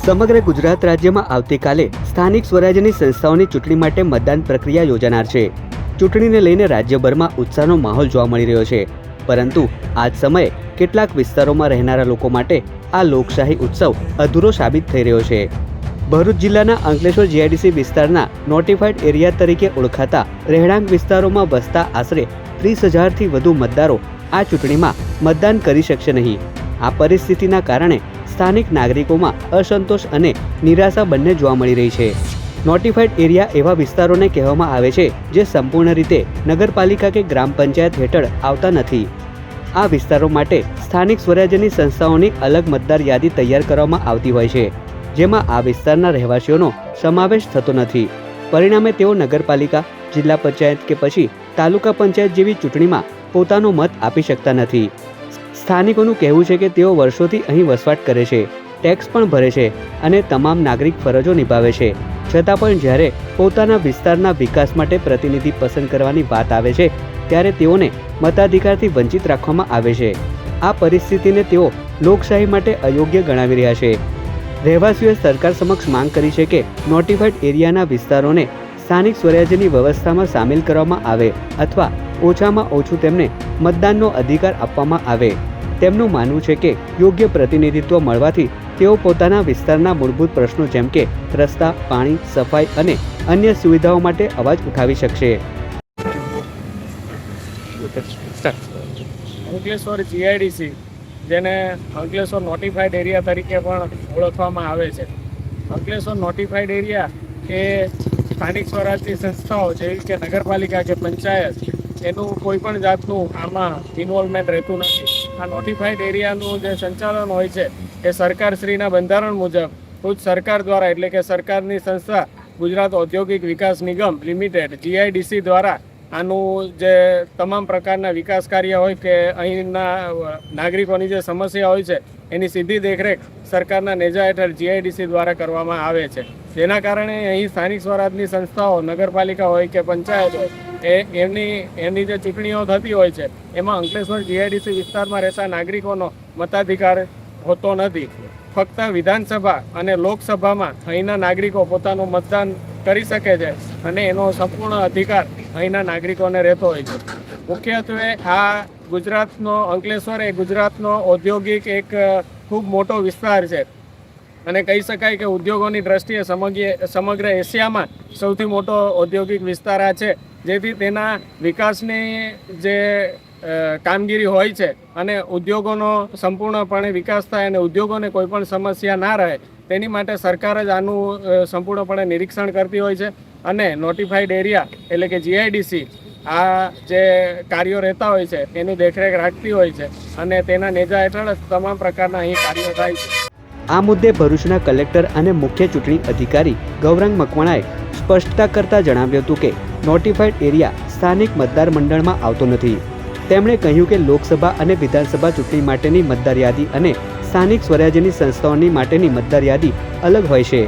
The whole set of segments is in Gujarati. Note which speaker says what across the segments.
Speaker 1: સમગ્ર ગુજરાત રાજ્યમાં આવતીકાલે સ્થાનિક સ્વરાજ્યની સંસ્થાઓની ચૂંટણી માટે મતદાન પ્રક્રિયા યોજાનાર છે। ચૂંટણીને લઈને રાજ્યભરમાં ઉત્સાહનો માહોલ જોવા મળી રહ્યો છે, પરંતુ આ જ સમયે કેટલાક વિસ્તારોમાં રહેનારા લોકો માટે આ લોકશાહી ઉત્સવ અધૂરો સાબિત થઈ રહ્યો છે। ભરૂચ જિલ્લાના અંકલેશ્વર જીઆઈડીસી વિસ્તારના નોટિફાઈડ એરિયા તરીકે ઓળખાતા રહેણાંક વિસ્તારોમાં વસતા આશરે 30,000થી વધુ મતદારો આ ચૂંટણીમાં મતદાન કરી શકશે નહીં। આ પરિસ્થિતિના કારણે સ્થાનિક નાગરિકોમાં અસંતોષ અને નિરાશા બંને જોવા મળી રહી છે। નોટિફાઈડ એરિયા એવા વિસ્તારોને કહેવામાં આવે છે જે સંપૂર્ણ રીતે નગરપાલિકા કે ગ્રામ પંચાયત હેઠળ આવતા નથી। આ વિસ્તારો માટે સ્થાનિક સ્વરાજ્યની સંસ્થાઓની અલગ મતદાર યાદી તૈયાર કરવામાં આવતી હોય છે, જેમાં આ વિસ્તારના રહેવાસીઓનો સમાવેશ થતો નથી। પરિણામે તેઓ નગરપાલિકા, જિલ્લા પંચાયત કે પછી તાલુકા પંચાયત જેવી ચૂંટણીમાં પોતાનો મત આપી શકતા નથી। સ્થાનિકોનું કહેવું છે કે તેઓ વર્ષોથી અહીં વસવાટ કરે છે, ટેક્સ પણ ભરે છે અને તમામ નાગરિક ફરજો નિભાવે છે, છતાં પણ જ્યારે પોતાના વિસ્તારના વિકાસ માટે પ્રતિનિધિ પસંદ કરવાની વાત આવે છે ત્યારે તેઓને મતાધિકારથી વંચિત રાખવામાં આવે છે। આ પરિસ્થિતિને તેઓ લોકશાહી માટે અયોગ્ય ગણાવી રહ્યા છે। રહેવાસીઓએ સરકાર સમક્ષ માંગ કરી છે કે નોટિફાઈડ એરિયાના વિસ્તારોને સ્થાનિક સ્વરાજ્યની વ્યવસ્થામાં સામેલ કરવામાં આવે અથવા ઓછામાં ઓછું તેમને મતદાનનો અધિકાર આપવામાં આવે। તેમનું માનવું છે કે યોગ્ય પ્રતિનિધિત્વ મળવાથી તેઓ પોતાના વિસ્તારના મૂળભૂત પ્રશ્નો જેમ કે રસ્તા, પાણી, સફાઈ અને અન્ય સુવિધાઓ માટે અવાજ ઉઠાવી શકશે।
Speaker 2: અંકલેશ્વર જીઆઈડીસી, જેને અંકલેશ્વર નોટિફાઈડ એરિયા તરીકે પણ ઓળખવામાં આવે છે, અંકલેશ્વર નોટિફાઈડ એરિયા એ સ્થાનિક સ્વરાજની સંસ્થાઓ જેવી કે નગરપાલિકા કે પંચાયત, એનું કોઈ પણ જાતનું આમાં ઇન્વોલ્વમેન્ટ રહેતું નથી। આ નોટિફાઈડ એરિયાનું જે સંચાલન હોય છે એ સરકારશ્રીના બંધારણ મુજબ ખુદ સરકાર દ્વારા, એટલે કે સરકારની સંસ્થા ગુજરાત ઔદ્યોગિક વિકાસ નિગમ લિમિટેડ જીઆઈડીસી દ્વારા આનું જે તમામ પ્રકારના વિકાસ કાર્ય હોય કે અહીંના નાગરિકોની જે સમસ્યા હોય છે એની સીધી દેખરેખ સરકારના નેજા હેઠળ જીઆઈડીસી દ્વારા કરવામાં આવે છે, જેના કારણે અહીં સ્થાનિક સ્વરાજની સંસ્થાઓ, નગરપાલિકા હોય કે પંચાયત હોય એની જે ચૂંટણીઓ થતી હોય છે એમાં અંકલેશ્વર જીઆઈડીસી વિસ્તારમાં રહેતા નાગરિકોનો મતાધિકાર હોતો નથી। ફક્ત વિધાનસભા અને લોકસભામાં અહીંના નાગરિકો પોતાનું મતદાન કરી શકે છે અને એનો સંપૂર્ણ અધિકાર અહીંના નાગરિકોને રહેતો હોય છે। મુખ્યત્વે આ ગુજરાતનો અંકલેશ્વર એ ગુજરાતનો ઔદ્યોગિક એક ખૂબ મોટો વિસ્તાર છે અને કહી શકાય કે ઉદ્યોગોની દ્રષ્ટિએ સમગ્ર એશિયામાં સૌથી મોટો ઔદ્યોગિક વિસ્તાર આ છે, જેથી તેના વિકાસની જે કામગીરી હોય છે અને ઉદ્યોગોનો સંપૂર્ણપણે વિકાસ થાય અને ઉદ્યોગોને કોઈ પણ સમસ્યા ના રહે તેની માટે સરકાર જ આનું સંપૂર્ણપણે નિરીક્ષણ કરતી હોય છે અને નોટિફાઈડ એરિયા એટલે કે જીઆઈડીસી આ જે કાર્યો રહેતા હોય છે એની દેખરેખ રાખતી હોય છે અને તેના નેજા હેઠળ તમામ પ્રકારના અહીં કાર્યો થાય છે।
Speaker 1: આ મુદ્દે ભરૂચના કલેક્ટર અને મુખ્ય ચૂંટણી અધિકારી ગૌરાંગ મકવાણાએ સ્પષ્ટતા કરતા જણાવ્યું હતું કે નોટિફાઈડ એરિયા સ્થાનિક મતદાર મંડળમાં આવતો નથી। તેમણે કહ્યું કે લોકસભા અને વિધાનસભા ચૂંટણી માટેની મતદાર યાદી અને સ્થાનિક સ્વરાજ્યની સંસ્થાઓની માટેની મતદાર યાદી અલગ હોય છે,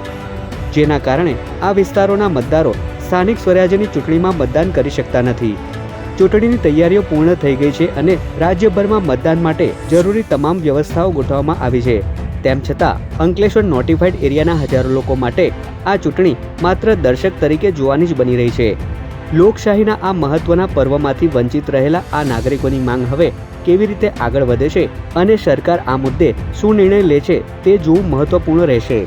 Speaker 1: જેના કારણે આ વિસ્તારોના મતદારો સ્થાનિક સ્વરાજ્યની ચૂંટણીમાં મતદાન કરી શકતા નથી। ચૂંટણીની તૈયારીઓ પૂર્ણ થઈ ગઈ છે અને રાજ્યભરમાં મતદાન માટે જરૂરી તમામ વ્યવસ્થાઓ ગોઠવવામાં આવી છે, તેમ છતાં અંકલેશ્વર નોટિફાઈડ એરિયાના હજારો લોકો માટે આ ચૂંટણી માત્ર દર્શક તરીકે જોવાની જ બની રહી છે। લોકશાહીના આ મહત્વના પર્વમાંથી વંચિત રહેલા આ નાગરિકોની માંગ હવે કેવી રીતે આગળ વધે છે અને સરકાર આ મુદ્દે શું નિર્ણય લે છે તે જોવું મહત્વપૂર્ણ રહેશે।